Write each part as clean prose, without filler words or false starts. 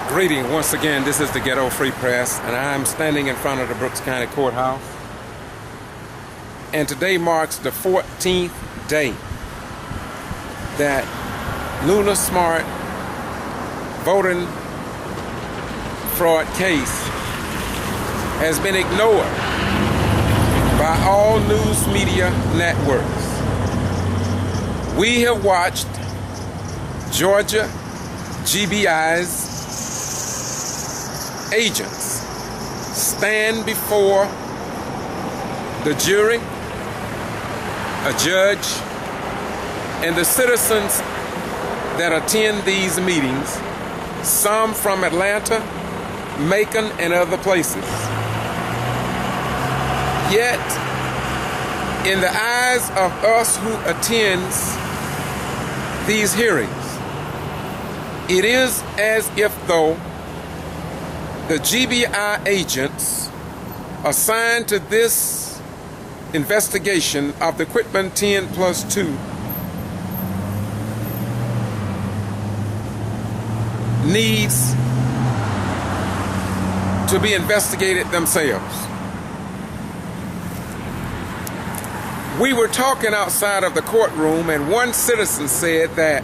Greeting once again. This is the Ghetto Free Press, and I'm standing in front of the Brooks County Courthouse. And today marks the 14th day that Lula Smart voting fraud case has been ignored by all news media networks. We have watched Georgia G.B.R's agents stand before the jury, a judge, and the citizens that attend these meetings, some from Atlanta, Macon, and other places. Yet, in the eyes of us who attends these hearings, it is as if though the G.B.R. agents assigned to this investigation of the Quiman 10+2 needs to be investigated themselves. We were talking outside of the courtroom, and one citizen said that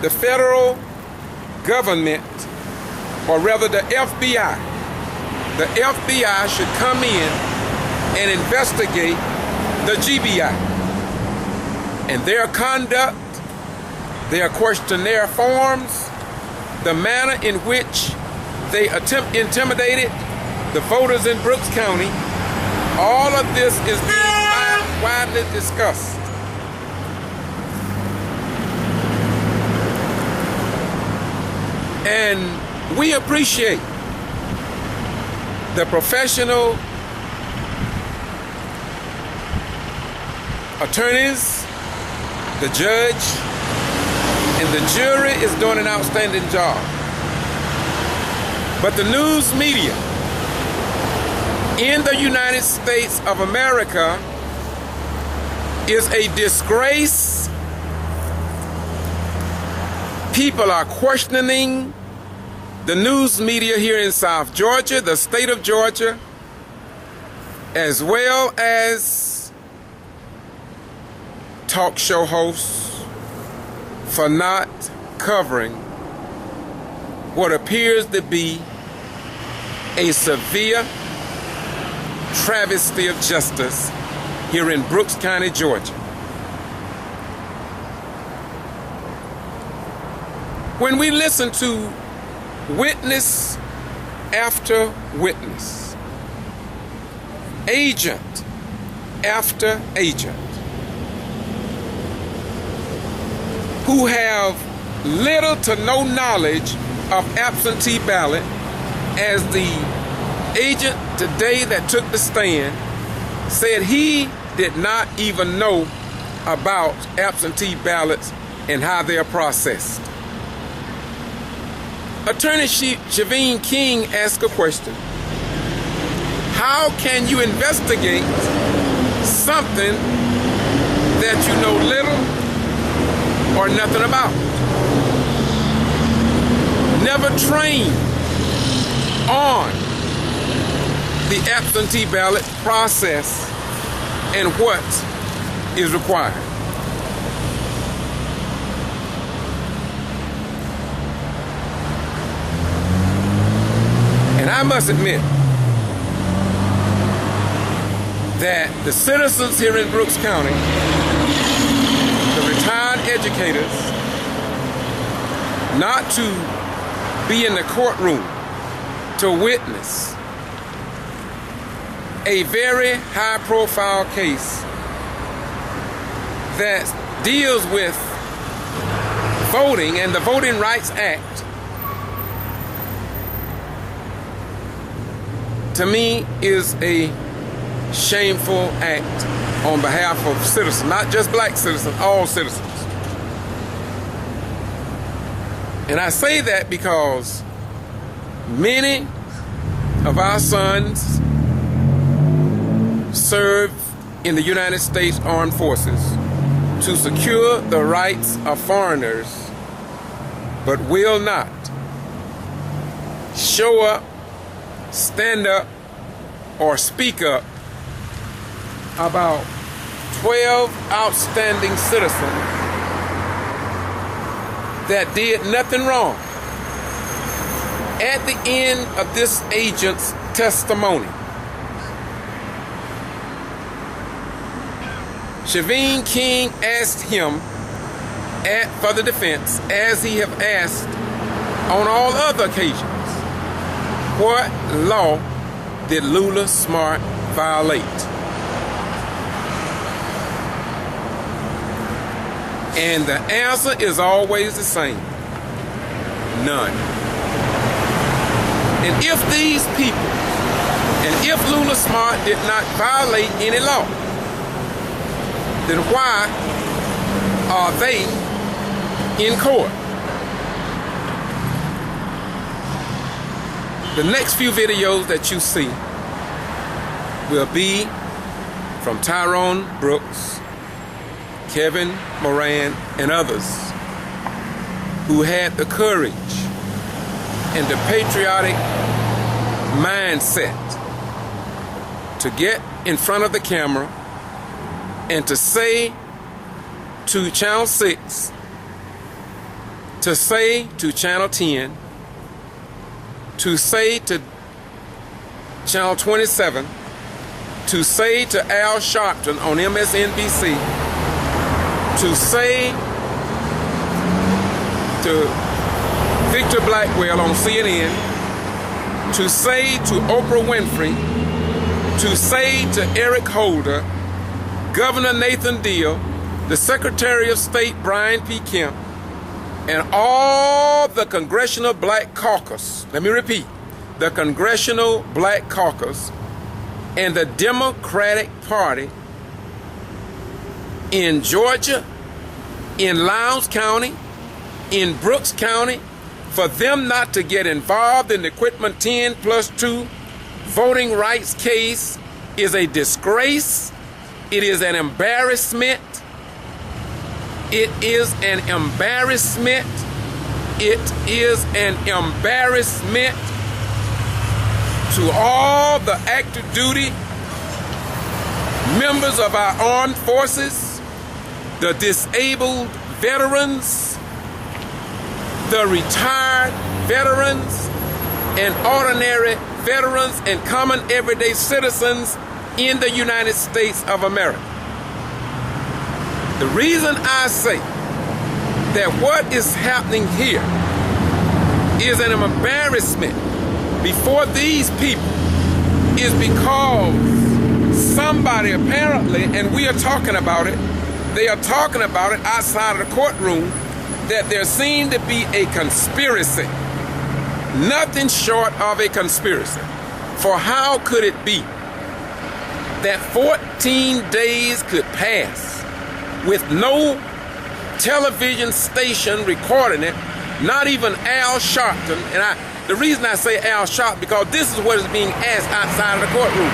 the federal government, or rather the FBI should come in and investigate the G.B.R. and their conduct, their questionnaire forms, the manner in which they intimidated the voters in Brooks County. All of this is being widely discussed. And we appreciate the professional attorneys, the judge, and the jury is doing an outstanding job. But the news media in the United States of America is a disgrace. People are questioning the news media here in South Georgia, the state of Georgia, as well as talk show hosts, for not covering what appears to be a severe travesty of justice here in Brooks County, Georgia. When we listen to witness after witness, agent after agent, who have little to no knowledge of absentee ballot, as the agent today that took the stand said he did not even know about absentee ballots and how they are processed. Attorney Shaveen King asked a question: how can you investigate something that you know little or nothing about? Never trained on the absentee ballot process and what is required. And I must admit that the citizens here in Brooks County, the retired educators, not to be in the courtroom to witness a very high-profile case that deals with voting and the Voting Rights Act, to me is a shameful act on behalf of citizens, not just black citizens, all citizens. And I say that because many of our sons serve in the United States Armed Forces to secure the rights of foreigners, but will not show up, stand up, or speak up about 12 outstanding citizens that did nothing wrong. At the end of this agent's testimony, Shaveen King asked him for the defense, as he have asked on all other occasions, what law did Lula Smart violate? And the answer is always the same: none. And if these people, and if Lula Smart did not violate any law, then why are they in court? The next few videos that you see will be from Tyrone Brooks, Kevin Moran, and others who had the courage and the patriotic mindset to get in front of the camera and to say to Channel 6, to say to Channel 10, to say to Channel 27, to say to Al Sharpton on MSNBC, to say to Victor Blackwell on CNN, to say to Oprah Winfrey, to say to Eric Holder, Governor Nathan Deal, the Secretary of State Brian P. Kemp, and all the Congressional Black Caucus, let me repeat, the Congressional Black Caucus and the Democratic Party in Georgia, in Lowndes County, in Brooks County, for them not to get involved in the Quiman 10+2 voting rights case is a disgrace. It is an embarrassment. It is an embarrassment. It is an embarrassment to all the active duty members of our armed forces, the disabled veterans, the retired veterans, and ordinary veterans and common everyday citizens in the United States of America. The reason I say that what is happening here is an embarrassment before these people is because somebody apparently, and we are talking about it, they are talking about it outside of the courtroom, that there seemed to be a conspiracy. Nothing short of a conspiracy. For how could it be that 14 days could pass with no television station recording it, not even Al Sharpton? And the reason I say Al Sharpton, because this is what is being asked outside of the courtroom.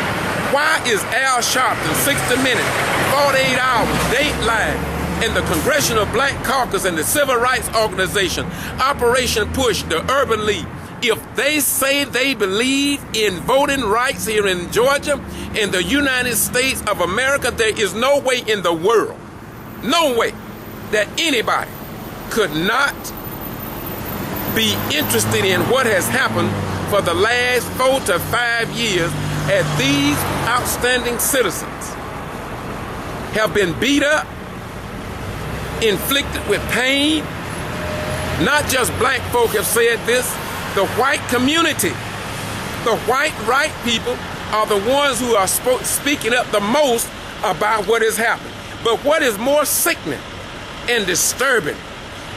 Why is Al Sharpton, 60 Minutes, 48 Hours, Dateline, and the Congressional Black Caucus and the Civil Rights Organization, Operation Push, the Urban League, if they say they believe in voting rights here in Georgia, in the United States of America, there is no way in the world, no way, that anybody could not be interested in what has happened for the last 4 to 5 years as these outstanding citizens have been beat up, inflicted with pain. Not just black folk have said this, the white community, the white right people are the ones who are speaking up the most about what is happening. But what is more sickening and disturbing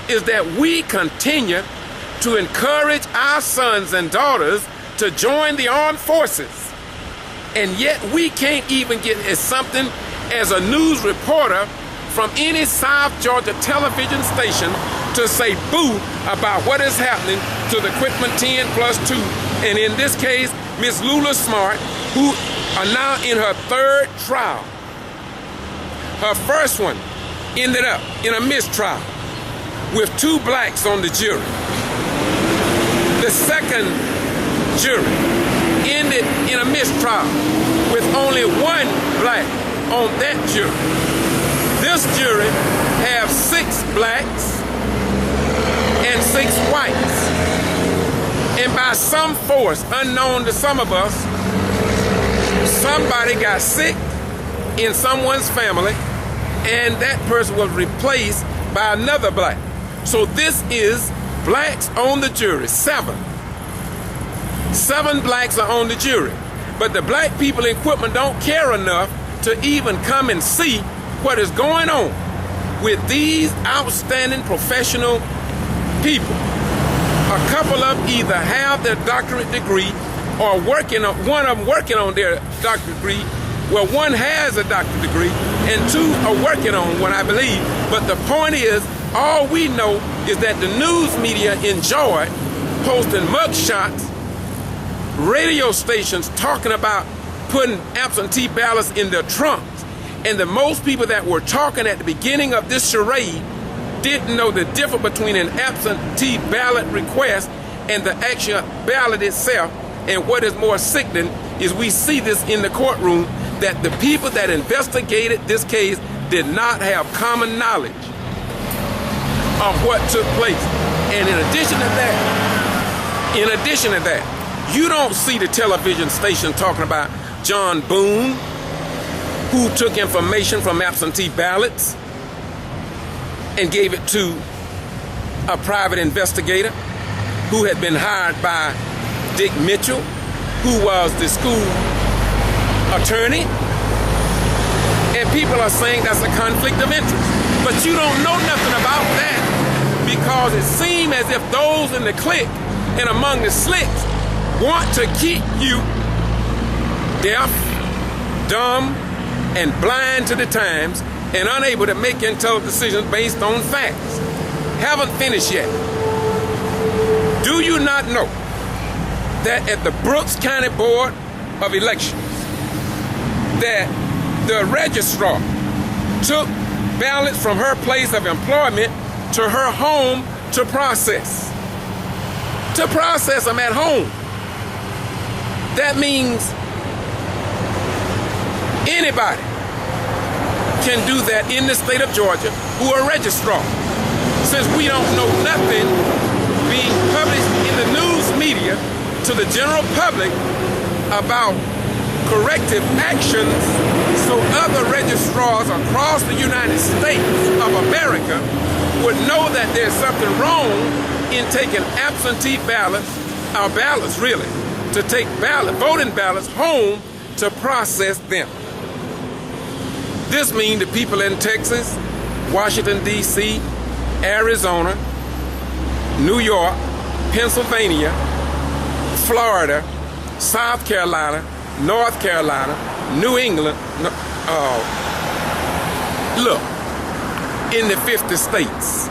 is that we continue to encourage our sons and daughters to join the armed forces, and yet we can't even get something as a news reporter from any South Georgia television station to say boo about what is happening to the Quiman 10+2, and in this case, Miss Lula Smart, who are now in her 3rd trial. Her first one ended up in a mistrial with 2 blacks on the jury. The second jury ended in a mistrial with only one black on that jury. This jury have 6 blacks and 6 whites. And by some force unknown to some of us, somebody got sick in someone's family, and that person was replaced by another black. So this is blacks on the jury, 7. 7 blacks are on the jury. But the black people in Quiman don't care enough to even come and see what is going on with these outstanding professional people. A couple of them either have their doctorate degree or working on, one of them working on their doctorate degree. Well, one has a doctorate degree and 2 are working on one, I believe. But the point is, all we know is that the news media enjoy posting mugshots, radio stations talking about putting absentee ballots in their trunks. And the most people that were talking at the beginning of this charade didn't know the difference between an absentee ballot request and the actual ballot itself. And what is more sickening is we see this in the courtroom, that the people that investigated this case did not have common knowledge of what took place. And in addition to that, you don't see the television station talking about John Boone, who took information from absentee ballots and gave it to a private investigator who had been hired by Dick Mitchell, who was the school attorney. And people are saying that's a conflict of interest. But you don't know nothing about that, because it seems as if those in the clique and among the slicks want to keep you deaf, dumb, and blind to the times and unable to make intelligent decisions based on facts. Haven't finished yet. Do you not know that at the Brooks County Board of Elections, that the registrar took ballots from her place of employment to her home to process? To process them at home. That means anybody can do that in the state of Georgia who are registrar. Since we don't know nothing being published in the news media to the general public about corrective actions, so other registrars across the United States of America would know that there's something wrong in taking absentee ballots, our ballots really, to take voting ballots home to process them. This means the people in Texas, Washington, D.C., Arizona, New York, Pennsylvania, Florida, South Carolina, North Carolina, New England, look, in the 50 states,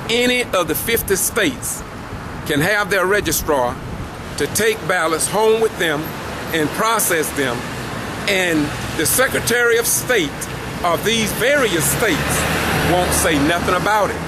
any of the 50 states can have their registrar to take ballots home with them and process them, and the Secretary of State of these various states won't say nothing about it.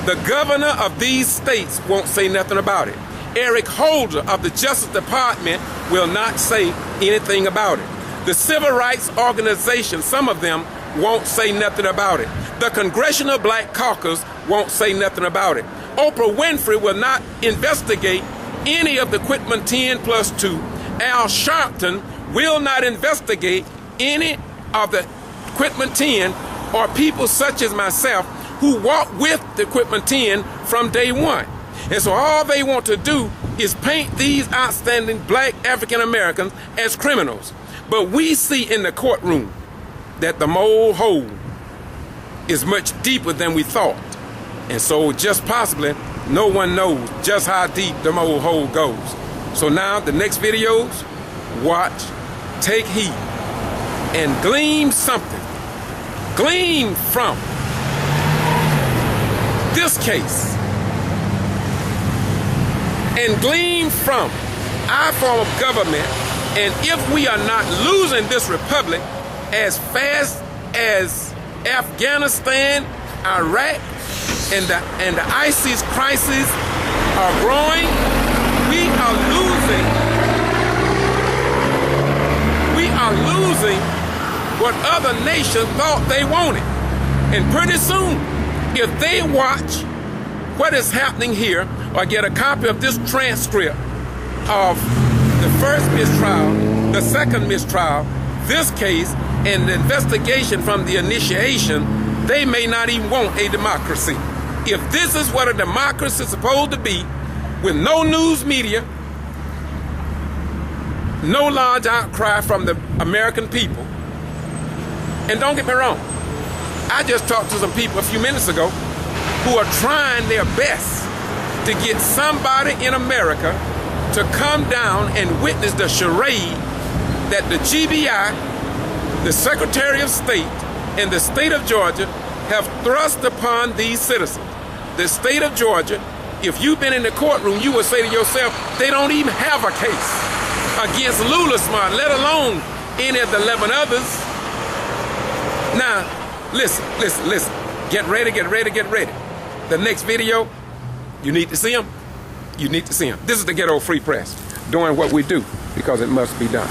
The governor of these states won't say nothing about it. Eric Holder of the Justice Department will not say anything about it. The civil rights organizations, some of them, won't say nothing about it. The Congressional Black Caucus won't say nothing about it. Oprah Winfrey will not investigate any of the Quiman 10+2. Al Sharpton will not investigate any of the Quiman 10, or people such as myself who walked with the Quiman 10 from day one. And so all they want to do is paint these outstanding black African Americans as criminals. But we see in the courtroom that the mole hole is much deeper than we thought. And so just possibly, no one knows just how deep the mole hole goes. So now the next videos, watch, take heed, and glean something. Glean from this case. And glean from our form of government. And if we are not losing this republic as fast as Afghanistan, Iraq, and the ISIS crisis are growing, We are losing what other nations thought they wanted. And pretty soon, if they watch what is happening here or get a copy of this transcript of the first mistrial, the second mistrial, this case, and the investigation from the initiation, they may not even want a democracy. If this is what a democracy is supposed to be, with no news media, no large outcry from the American people, and don't get me wrong, I just talked to some people a few minutes ago who are trying their best to get somebody in America to come down and witness the charade that the G.B.R, the Secretary of State, and the state of Georgia have thrust upon these citizens. The state of Georgia, if you've been in the courtroom, you would say to yourself, they don't even have a case against Lula, let alone any of the 11 others. Now, listen. Get ready. The next video, you need to see them. This is the Ghetto Free Press, doing what we do because it must be done.